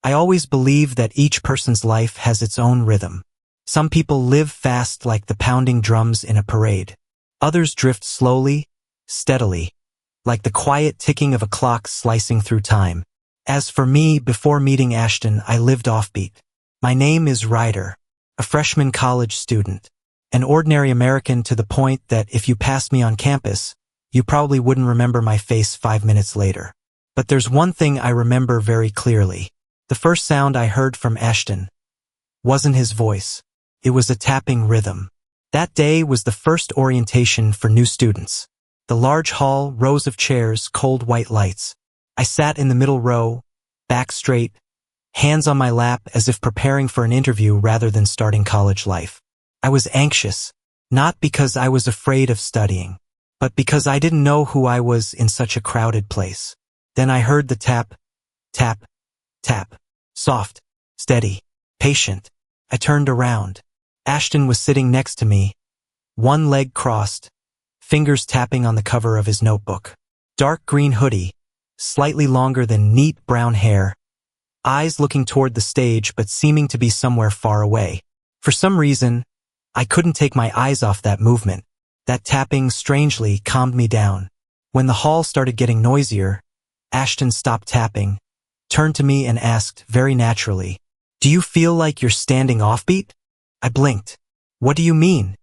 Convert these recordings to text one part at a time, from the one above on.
I always believe that each person's life has its own rhythm. Some people live fast like the pounding drums in a parade. Others drift slowly, steadily, like the quiet ticking of a clock slicing through time. As for me, before meeting Ashton, I lived offbeat. My name is Ryder, a freshman college student, an ordinary American to the point that if you passed me on campus, you probably wouldn't remember my face 5 minutes later. But there's one thing I remember very clearly. The first sound I heard from Ashton wasn't his voice. It was a tapping rhythm. That day was the first orientation for new students. The large hall, rows of chairs, cold white lights. I sat in the middle row, back straight, hands on my lap as if preparing for an interview rather than starting college life. I was anxious, not because I was afraid of studying, but because I didn't know who I was in such a crowded place. Then I heard the tap, tap, tap. Soft, steady, patient. I turned around. Ashton was sitting next to me, one leg crossed, fingers tapping on the cover of his notebook. Dark green hoodie, slightly longer than neat brown hair, eyes looking toward the stage but seeming to be somewhere far away. For some reason, I couldn't take my eyes off that movement. That tapping strangely calmed me down. When the hall started getting noisier, Ashton stopped tapping, turned to me and asked very naturally, "Do you feel like you're standing offbeat?" I blinked. "What do you mean?"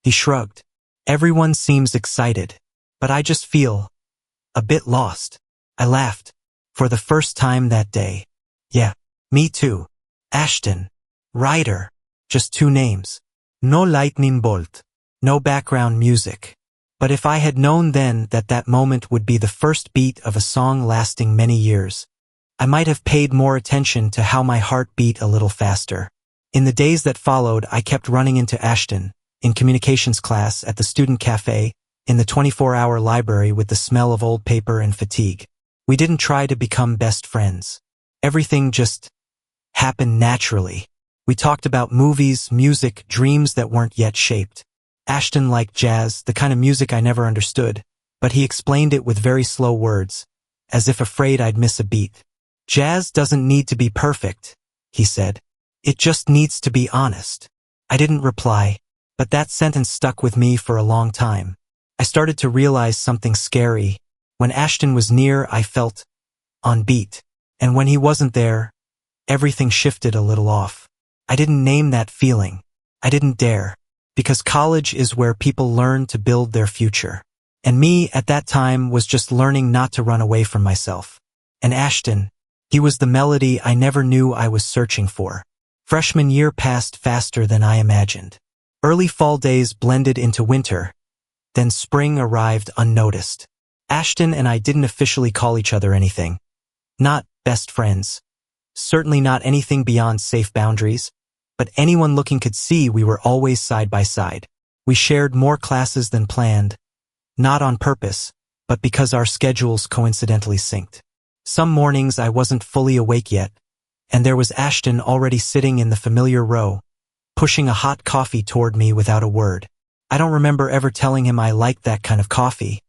He shrugged. "Everyone seems excited, but I just feel a bit lost." I laughed. For the first time that day. Yeah, me too. Ashton. Ryder. Just two names. No lightning bolt. No background music. But if I had known then that that moment would be the first beat of a song lasting many years, I might have paid more attention to how my heart beat a little faster. In the days that followed, I kept running into Ashton, in communications class, at the student cafe, in the 24-hour library with the smell of old paper and fatigue. We didn't try to become best friends. Everything just happened naturally. We talked about movies, music, dreams that weren't yet shaped. Ashton liked jazz, the kind of music I never understood, but he explained it with very slow words, as if afraid I'd miss a beat. "Jazz doesn't need to be perfect," he said. "It just needs to be honest." I didn't reply, but that sentence stuck with me for a long time. I started to realize something scary. When Ashton was near, I felt on beat, and when he wasn't there, everything shifted a little off. I didn't name that feeling. I didn't dare, because college is where people learn to build their future. And me, at that time, was just learning not to run away from myself. And Ashton, he was the melody I never knew I was searching for. Freshman year passed faster than I imagined. Early fall days blended into winter, then spring arrived unnoticed. Ashton and I didn't officially call each other anything. Not best friends. Certainly not anything beyond safe boundaries, but anyone looking could see we were always side by side. We shared more classes than planned, not on purpose, but because our schedules coincidentally synced. Some mornings I wasn't fully awake yet, and there was Ashton already sitting in the familiar row, pushing a hot coffee toward me without a word. I don't remember ever telling him I liked that kind of coffee,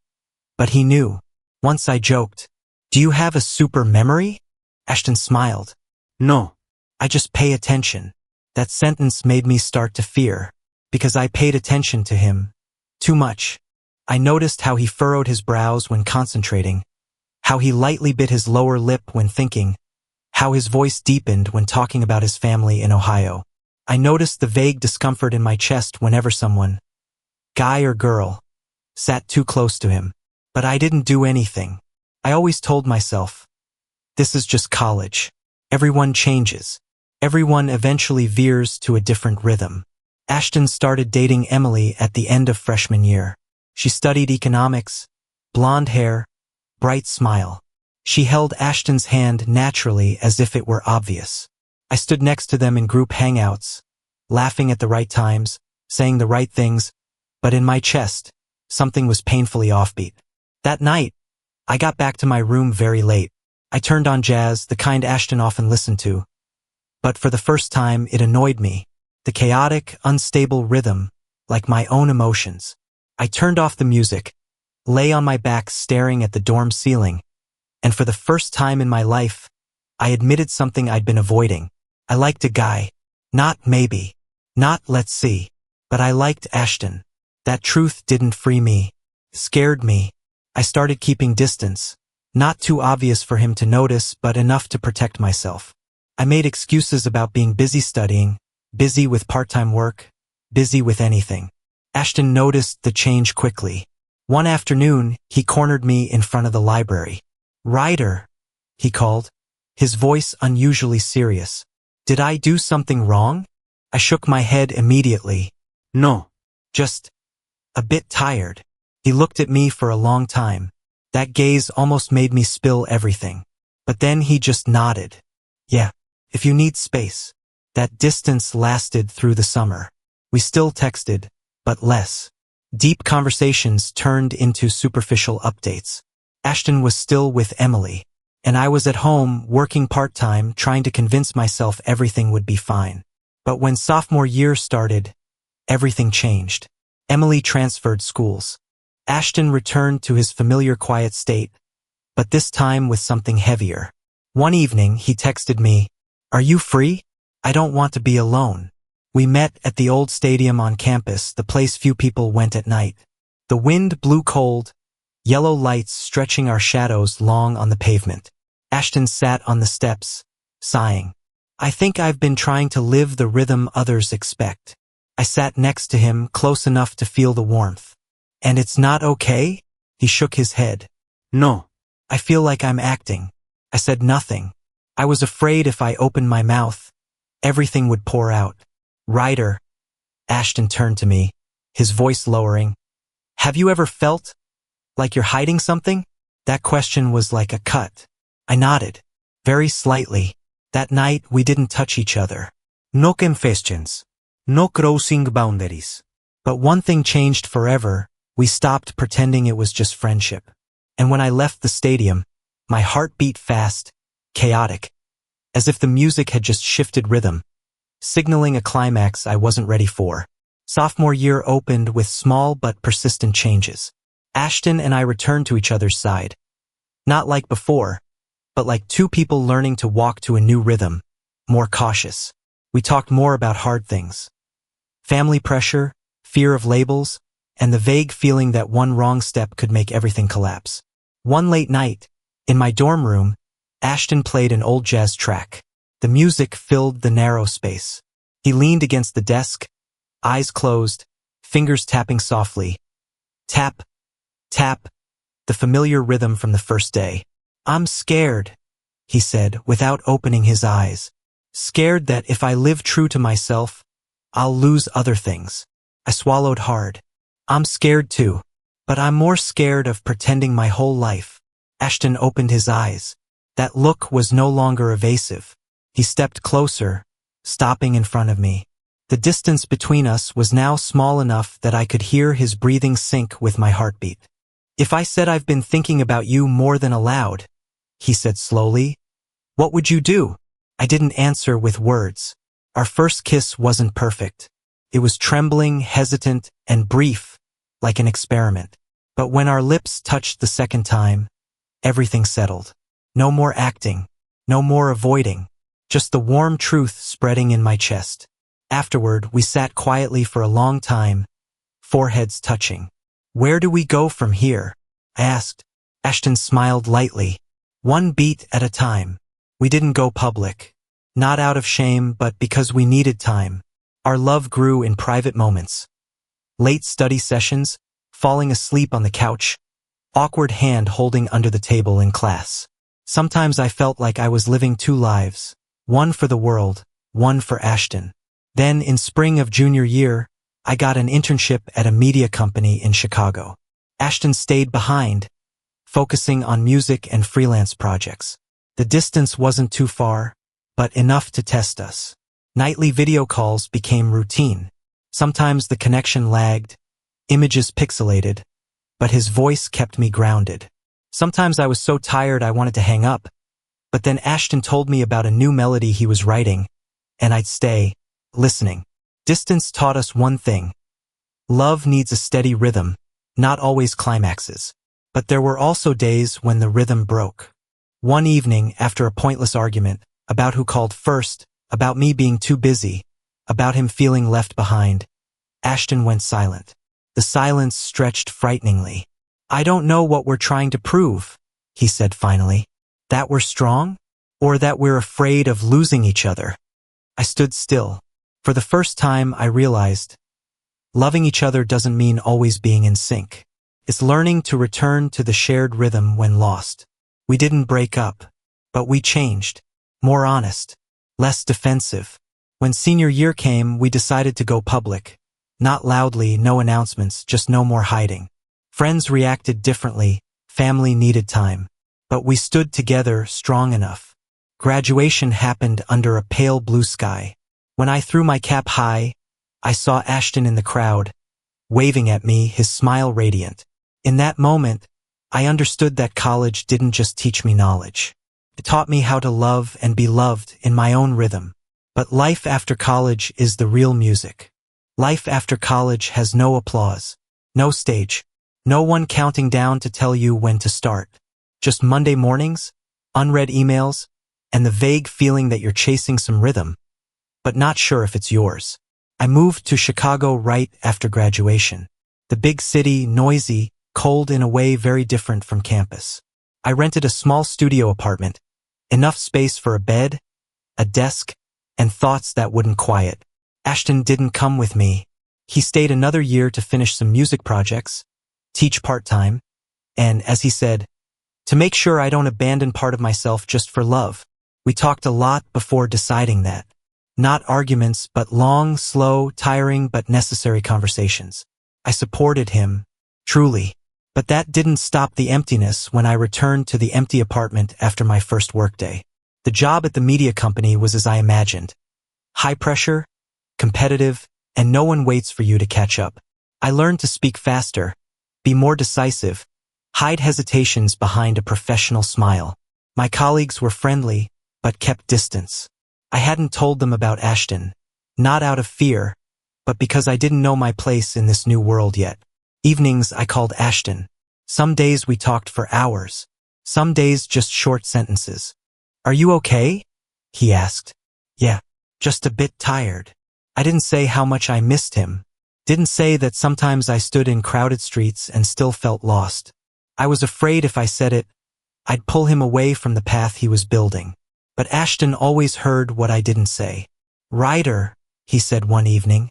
but he knew. Once I joked, "Do you have a super memory?" Ashton smiled. "No, I just pay attention." That sentence made me start to fear, because I paid attention to him too much. I noticed how he furrowed his brows when concentrating, how he lightly bit his lower lip when thinking, how his voice deepened when talking about his family in Ohio. I noticed the vague discomfort in my chest whenever someone, guy or girl, sat too close to him. But I didn't do anything. I always told myself, this is just college. Everyone changes. Everyone eventually veers to a different rhythm. Ashton started dating Emily at the end of freshman year. She studied economics, blonde hair, bright smile. She held Ashton's hand naturally as if it were obvious. I stood next to them in group hangouts, laughing at the right times, saying the right things, but in my chest, something was painfully offbeat. That night, I got back to my room very late. I turned on jazz, the kind Ashton often listened to. But for the first time, it annoyed me. The chaotic, unstable rhythm, like my own emotions. I turned off the music, lay on my back staring at the dorm ceiling, and for the first time in my life, I admitted something I'd been avoiding. I liked a guy. Not maybe. Not let's see. But I liked Ashton. That truth didn't free me. Scared me. I started keeping distance. Not too obvious for him to notice, but enough to protect myself. I made excuses about being busy studying, busy with part-time work, busy with anything. Ashton noticed the change quickly. One afternoon, he cornered me in front of the library. "Ryder," he called, his voice unusually serious. "Did I do something wrong?" I shook my head immediately. "No. Just a bit tired." He looked at me for a long time. That gaze almost made me spill everything. But then he just nodded. "Yeah, if you need space." That distance lasted through the summer. We still texted, but less. Deep conversations turned into superficial updates. Ashton was still with Emily, and I was at home working part-time trying to convince myself everything would be fine. But when sophomore year started, everything changed. Emily transferred schools. Ashton returned to his familiar quiet state, but this time with something heavier. One evening, he texted me, "Are you free? I don't want to be alone." We met at the old stadium on campus, the place few people went at night. The wind blew cold, yellow lights stretching our shadows long on the pavement. Ashton sat on the steps, sighing. "I think I've been trying to live the rhythm others expect." I sat next to him, close enough to feel the warmth. "And it's not okay?" He shook his head. "No. I feel like I'm acting." I said nothing. I was afraid if I opened my mouth, everything would pour out. "Ryder," Ashton turned to me, his voice lowering. "Have you ever felt like you're hiding something?" That question was like a cut. I nodded, very slightly. That night we didn't touch each other. No confessions. No crossing boundaries. But one thing changed forever. We stopped pretending it was just friendship. And when I left the stadium, my heart beat fast, chaotic, as if the music had just shifted rhythm, signaling a climax I wasn't ready for. Sophomore year opened with small but persistent changes. Ashton and I returned to each other's side. Not like before, but like two people learning to walk to a new rhythm, more cautious. We talked more about hard things. Family pressure, fear of labels, and the vague feeling that one wrong step could make everything collapse. One late night, in my dorm room, Ashton played an old jazz track. The music filled the narrow space. He leaned against the desk, eyes closed, fingers tapping softly. Tap, tap, the familiar rhythm from the first day. "I'm scared," he said without opening his eyes. "Scared that if I live true to myself, I'll lose other things." I swallowed hard. "I'm scared too, but I'm more scared of pretending my whole life." Ashton opened his eyes. That look was no longer evasive. He stepped closer, stopping in front of me. The distance between us was now small enough that I could hear his breathing sync with my heartbeat. "If I said I've been thinking about you more than aloud," he said slowly, "what would you do?" I didn't answer with words. Our first kiss wasn't perfect. It was trembling, hesitant, and brief, like an experiment. But when our lips touched the second time, everything settled. No more acting, no more avoiding, just the warm truth spreading in my chest. Afterward, we sat quietly for a long time, foreheads touching. "Where do we go from here?" I asked. Ashton smiled lightly. "One beat at a time." We didn't go public. Not out of shame, but because we needed time. Our love grew in private moments. Late study sessions, falling asleep on the couch, awkward hand holding under the table in class. Sometimes I felt like I was living two lives, one for the world, one for Ashton. Then, in spring of junior year, I got an internship at a media company in Chicago. Ashton stayed behind, focusing on music and freelance projects. The distance wasn't too far, but enough to test us. Nightly video calls became routine. Sometimes the connection lagged, images pixelated, but his voice kept me grounded. Sometimes I was so tired I wanted to hang up, but then Ashton told me about a new melody he was writing, and I'd stay, listening. Distance taught us one thing. Love needs a steady rhythm, not always climaxes. But there were also days when the rhythm broke. One evening, after a pointless argument, about who called first, about me being too busy, about him feeling left behind, Ashton went silent. The silence stretched frighteningly. "I don't know what we're trying to prove," he said finally. "That we're strong? Or that we're afraid of losing each other?" I stood still. For the first time, I realized loving each other doesn't mean always being in sync. It's learning to return to the shared rhythm when lost. We didn't break up, but we changed. More honest, less defensive. When senior year came, we decided to go public. Not loudly, no announcements, just no more hiding. Friends reacted differently, family needed time. But we stood together strong enough. Graduation happened under a pale blue sky. When I threw my cap high, I saw Ashton in the crowd, waving at me, his smile radiant. In that moment, I understood that college didn't just teach me knowledge. It taught me how to love and be loved in my own rhythm. But life after college is the real music. Life after college has no applause, no stage, no one counting down to tell you when to start. Just Monday mornings, unread emails, and the vague feeling that you're chasing some rhythm, but not sure if it's yours. I moved to Chicago right after graduation. The big city, noisy, cold in a way very different from campus. I rented a small studio apartment, enough space for a bed, a desk, and thoughts that wouldn't quiet. Ashton didn't come with me. He stayed another year to finish some music projects, teach part-time, and, as he said, to make sure I don't abandon part of myself just for love. We talked a lot before deciding that. Not arguments, but long, slow, tiring, but necessary conversations. I supported him, truly. But that didn't stop the emptiness when I returned to the empty apartment after my first workday. The job at the media company was as I imagined. High pressure, competitive, and no one waits for you to catch up. I learned to speak faster, be more decisive, hide hesitations behind a professional smile. My colleagues were friendly, but kept distance. I hadn't told them about Ashton, not out of fear, but because I didn't know my place in this new world yet. Evenings I called Ashton. Some days we talked for hours. Some days just short sentences. "Are you okay?" he asked. "Yeah, just a bit tired." I didn't say how much I missed him. Didn't say that sometimes I stood in crowded streets and still felt lost. I was afraid if I said it, I'd pull him away from the path he was building. But Ashton always heard what I didn't say. "Ryder," he said one evening,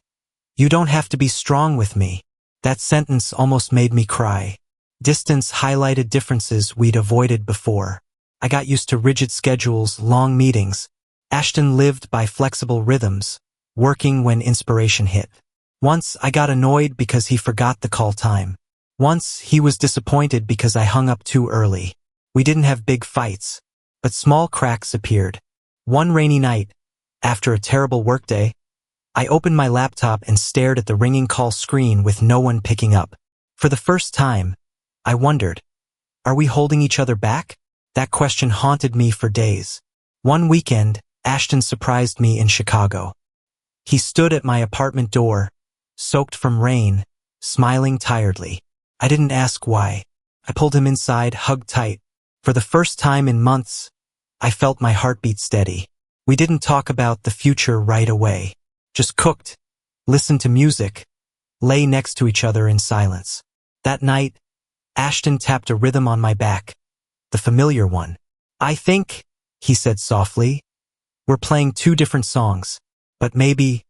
"you don't have to be strong with me." That sentence almost made me cry. Distance highlighted differences we'd avoided before. I got used to rigid schedules, long meetings. Ashton lived by flexible rhythms, working when inspiration hit. Once I got annoyed because he forgot the call time. Once he was disappointed because I hung up too early. We didn't have big fights, but small cracks appeared. One rainy night, after a terrible workday, I opened my laptop and stared at the ringing call screen with no one picking up. For the first time, I wondered, are we holding each other back? That question haunted me for days. One weekend, Ashton surprised me in Chicago. He stood at my apartment door, soaked from rain, smiling tiredly. I didn't ask why. I pulled him inside, hugged tight. For the first time in months, I felt my heartbeat steady. We didn't talk about the future right away. Just cooked, listened to music, lay next to each other in silence. That night, Ashton tapped a rhythm on my back, the familiar one. "I think," he said softly, "we're playing two different songs, but maybe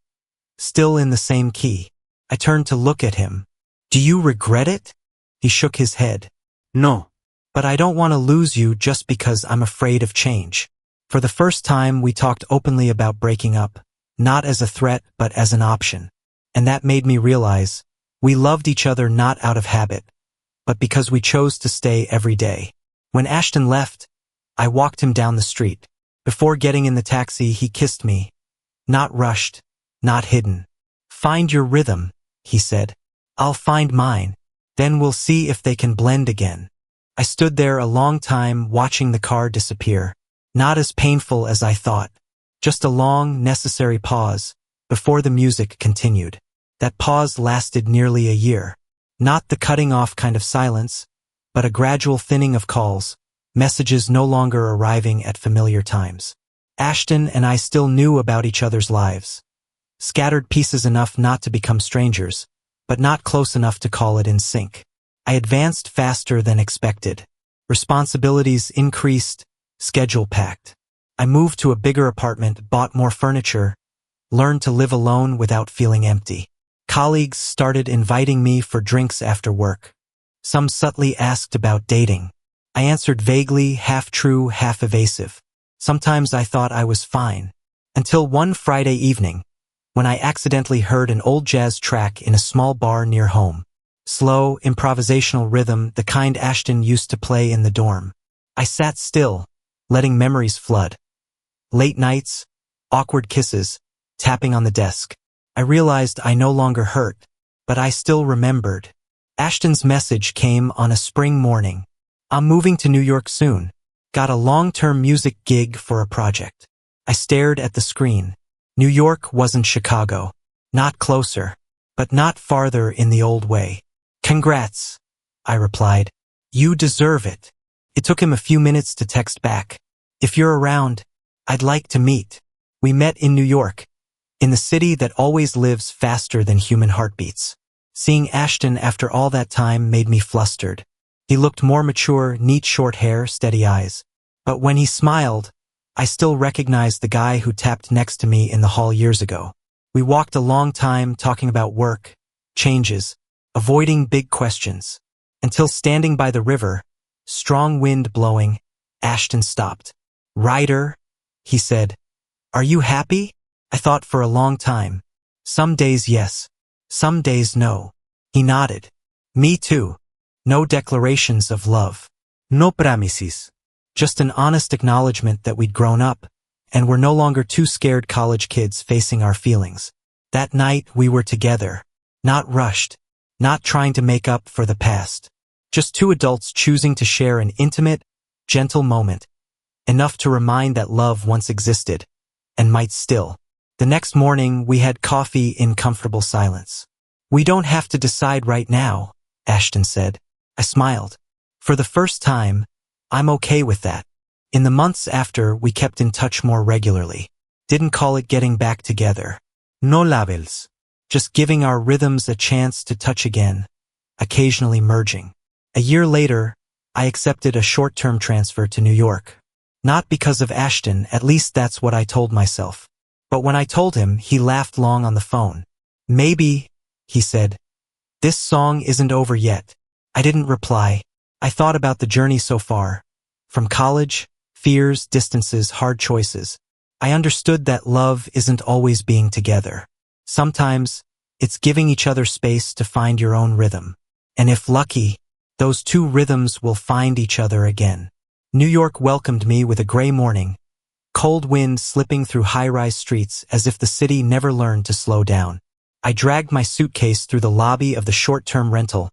still in the same key." I turned to look at him. "Do you regret it?" He shook his head. "No, but I don't want to lose you just because I'm afraid of change." For the first time, we talked openly about breaking up, not as a threat but as an option. And that made me realize we loved each other not out of habit, but because we chose to stay every day. When Ashton left, I walked him down the street. Before getting in the taxi, he kissed me. Not rushed, not hidden. "Find your rhythm," he said. "I'll find mine. Then we'll see if they can blend again." I stood there a long time watching the car disappear. Not as painful as I thought. Just a long, necessary pause before the music continued. That pause lasted nearly a year. Not the cutting off kind of silence, but a gradual thinning of calls, messages no longer arriving at familiar times. Ashton and I still knew about each other's lives. Scattered pieces enough not to become strangers, but not close enough to call it in sync. I advanced faster than expected. Responsibilities increased, schedule packed. I moved to a bigger apartment, bought more furniture, learned to live alone without feeling empty. Colleagues started inviting me for drinks after work. Some subtly asked about dating. I answered vaguely, half true, half evasive. Sometimes I thought I was fine. Until one Friday evening, when I accidentally heard an old jazz track in a small bar near home. Slow, improvisational rhythm, the kind Ashton used to play in the dorm. I sat still, letting memories flood. Late nights, awkward kisses, tapping on the desk. I realized I no longer hurt, but I still remembered. Ashton's message came on a spring morning. I'm moving to New York soon. Got a long-term music gig for a project. I stared at the screen. New York wasn't Chicago. Not closer, but not farther in the old way. Congrats, I replied. You deserve it. It took him a few minutes to text back. If you're around, I'd like to meet. We met in New York, in the city that always lives faster than human heartbeats. Seeing Ashton after all that time made me flustered. He looked more mature, neat short hair, steady eyes. But when he smiled, I still recognized the guy who tapped next to me in the hall years ago. We walked a long time talking about work, changes, avoiding big questions. Until standing by the river, strong wind blowing, Ashton stopped. Ryder, he said, are you happy? I thought for a long time. Some days yes, some days no. He nodded. Me too. No declarations of love. No promises. Just an honest acknowledgement that we'd grown up, and were no longer two scared college kids facing our feelings. That night we were together. Not rushed. Not trying to make up for the past. Just two adults choosing to share an intimate, gentle moment. Enough to remind that love once existed, and might still. The next morning we had coffee in comfortable silence. We don't have to decide right now, Ashton said. I smiled. For the first time, I'm okay with that. In the months after, we kept in touch more regularly. Didn't call it getting back together. No labels. Just giving our rhythms a chance to touch again, occasionally merging. A year later, I accepted a short-term transfer to New York. Not because of Ashton, at least that's what I told myself. But when I told him, he laughed long on the phone. Maybe, he said, this song isn't over yet. I didn't reply. I thought about the journey so far. From college, fears, distances, hard choices. I understood that love isn't always being together. Sometimes, it's giving each other space to find your own rhythm. And if lucky, those two rhythms will find each other again. New York welcomed me with a gray morning. Cold wind slipping through high-rise streets as if the city never learned to slow down. I dragged my suitcase through the lobby of the short-term rental,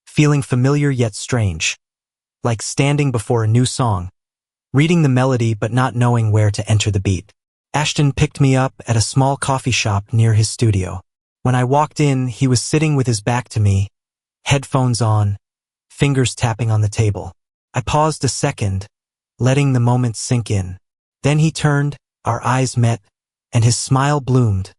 feeling familiar yet strange. Like standing before a new song, reading the melody but not knowing where to enter the beat. Ashton picked me up at a small coffee shop near his studio. When I walked in, he was sitting with his back to me, headphones on, fingers tapping on the table. I paused a second, letting the moment sink in. Then he turned, our eyes met, and his smile bloomed.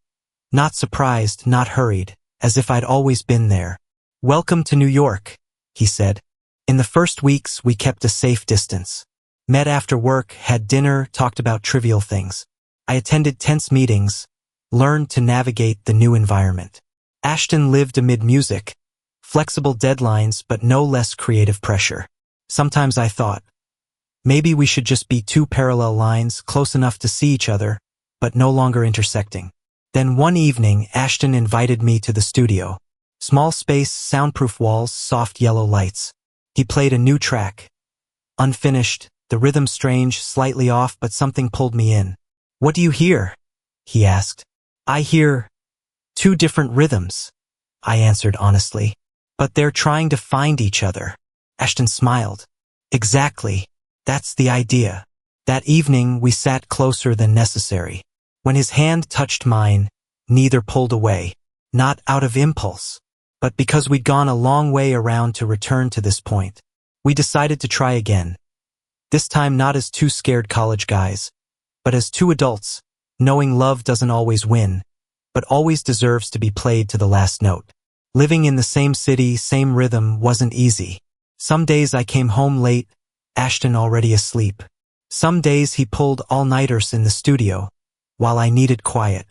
Not surprised, not hurried, as if I'd always been there. Welcome to New York, he said. In the first weeks, we kept a safe distance. Met after work, had dinner, talked about trivial things. I attended tense meetings, learned to navigate the new environment. Ashton lived amid music, flexible deadlines, but no less creative pressure. Sometimes I thought, maybe we should just be two parallel lines, close enough to see each other, but no longer intersecting. Then one evening, Ashton invited me to the studio. Small space, soundproof walls, soft yellow lights. He played a new track. Unfinished, the rhythm strange, slightly off, but something pulled me in. What do you hear? He asked. I hear two different rhythms, I answered honestly. But they're trying to find each other. Ashton smiled. Exactly. That's the idea. That evening, we sat closer than necessary. When his hand touched mine, neither pulled away. Not out of impulse, but because we'd gone a long way around to return to this point. We decided to try again. This time not as two scared college guys, but as two adults, knowing love doesn't always win, but always deserves to be played to the last note. Living in the same city, same rhythm wasn't easy. Some days I came home late, Ashton already asleep. Some days he pulled all-nighters in the studio, while I needed quiet.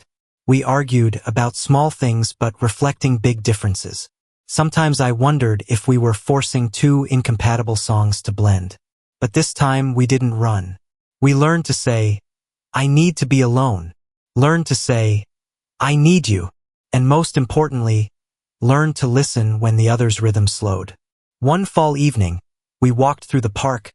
We argued about small things but reflecting big differences. Sometimes I wondered if we were forcing two incompatible songs to blend. But this time we didn't run. We learned to say, I need to be alone. Learned to say, I need you. And most importantly, learned to listen when the other's rhythm slowed. One fall evening, we walked through the park,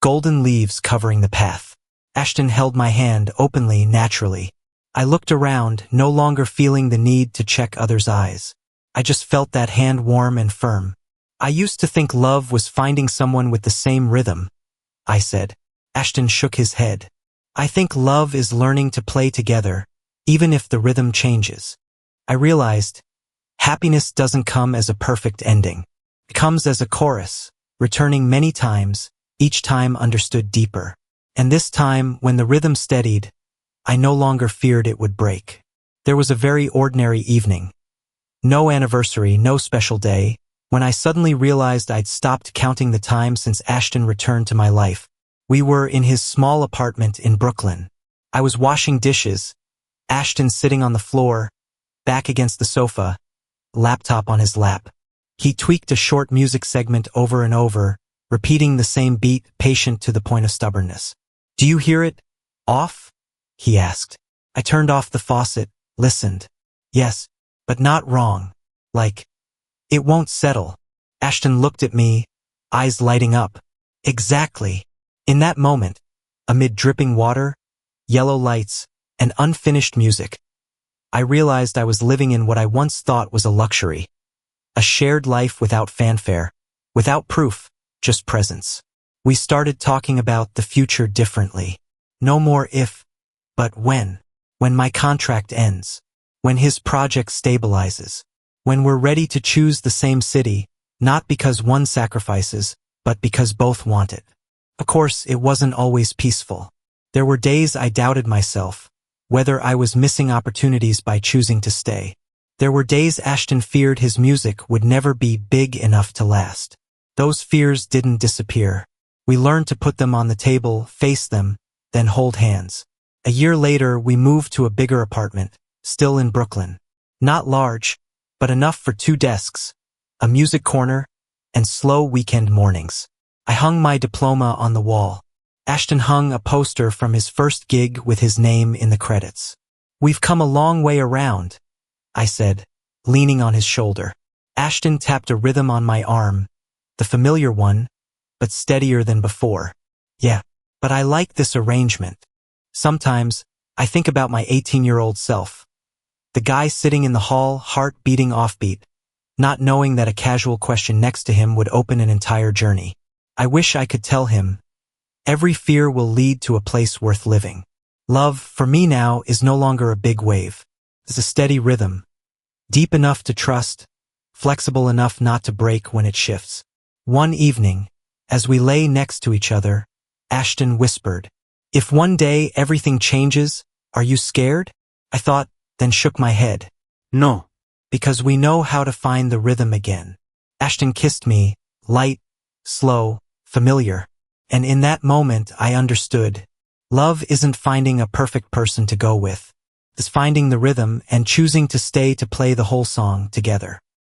golden leaves covering the path. Ashton held my hand openly, naturally. I looked around, no longer feeling the need to check others' eyes. I just felt that hand warm and firm. I used to think love was finding someone with the same rhythm, I said. Ashton shook his head. I think love is learning to play together, even if the rhythm changes. I realized, happiness doesn't come as a perfect ending. It comes as a chorus, returning many times, each time understood deeper. And this time, when the rhythm steadied, I no longer feared it would break. There was a very ordinary evening. No anniversary, no special day, when I suddenly realized I'd stopped counting the time since Ashton returned to my life. We were in his small apartment in Brooklyn. I was washing dishes, Ashton sitting on the floor, back against the sofa, laptop on his lap. He tweaked a short music segment over and over, repeating the same beat, patient to the point of stubbornness. Do you hear it? Off? He asked. I turned off the faucet, listened. Yes, but not wrong. Like, it won't settle. Ashton looked at me, eyes lighting up. Exactly. In that moment, amid dripping water, yellow lights, and unfinished music, I realized I was living in what I once thought was a luxury. A shared life without fanfare, without proof, just presence. We started talking about the future differently. No more if, but when. When my contract ends. When his project stabilizes. When we're ready to choose the same city, not because one sacrifices, but because both want it. Of course, it wasn't always peaceful. There were days I doubted myself, whether I was missing opportunities by choosing to stay. There were days Ashton feared his music would never be big enough to last. Those fears didn't disappear. We learned to put them on the table, face them, then hold hands. A year later, we moved to a bigger apartment, still in Brooklyn. Not large, but enough for 2 desks, a music corner, and slow weekend mornings. I hung my diploma on the wall. Ashton hung a poster from his first gig with his name in the credits. We've come a long way around, I said, leaning on his shoulder. Ashton tapped a rhythm on my arm, the familiar one, but steadier than before. Yeah, but I like this arrangement. Sometimes, I think about my 18-year-old self. The guy sitting in the hall, heart beating offbeat, not knowing that a casual question next to him would open an entire journey. I wish I could tell him, every fear will lead to a place worth living. Love, for me now, is no longer a big wave. It's a steady rhythm. Deep enough to trust, flexible enough not to break when it shifts. One evening, as we lay next to each other, Ashton whispered, if one day everything changes, are you scared? I thought, then shook my head. No. Because we know how to find the rhythm again. Ashton kissed me, light, slow, familiar. And in that moment I understood. Love isn't finding a perfect person to go with. It's finding the rhythm and choosing to stay to play the whole song together.